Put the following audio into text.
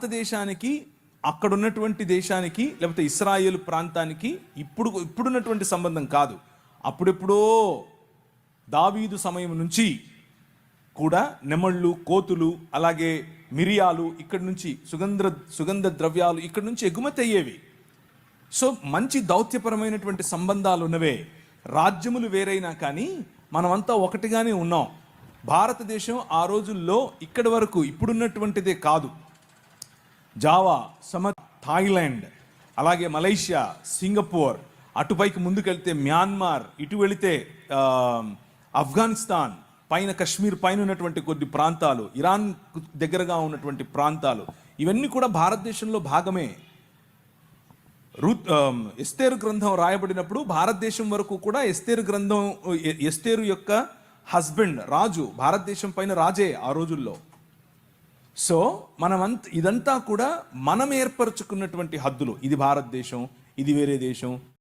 భారతదేశానికి అక్కడ ఉన్నటువంటి దేశానికి లేకపోతే ఇస్రాయేల్ ప్రాంతానికి ఇప్పుడున్నటువంటి సంబంధం కాదు. అప్పుడెప్పుడో దావీదు సమయం నుంచి కూడా నెమళ్ళు, కోతులు, అలాగే మిరియాలు ఇక్కడి నుంచి సుగంధ ద్రవ్యాలు ఇక్కడి నుంచి ఎగుమతి అయ్యేవి. సో మంచి దౌత్యపరమైనటువంటి సంబంధాలు ఉన్నవే. రాజ్యములు వేరైనా కానీ మనమంతా ఒకటిగానే ఉన్నాం. భారతదేశం ఆ రోజుల్లో ఇక్కడి వరకు ఇప్పుడున్నటువంటిదే కాదు. జావా, థాయిలాండ్, అలాగే మలేషియా, సింగపూర్, అటుపైకి ముందుకెళ్తే మ్యాన్మార్, ఇటు వెళితే ఆఫ్ఘనిస్తాన్, పైన కశ్మీర్ పైన ఉన్నటువంటి కొన్ని ప్రాంతాలు, ఇరాన్ దగ్గరగా ఉన్నటువంటి ప్రాంతాలు, ఇవన్నీ కూడా భారతదేశంలో భాగమే. ఎస్తేరు గ్రంథం రాయబడినప్పుడు భారతదేశం వరకు కూడా ఎస్తేరు యొక్క హస్బెండ్ రాజు భారతదేశం పైన రాజే ఆ రోజుల్లో. సో ఇదంతా కూడా మనం ఏర్పరచుకున్నటువంటి హద్దులు. ఇది భారతదేశం, ఇది వేరే దేశం.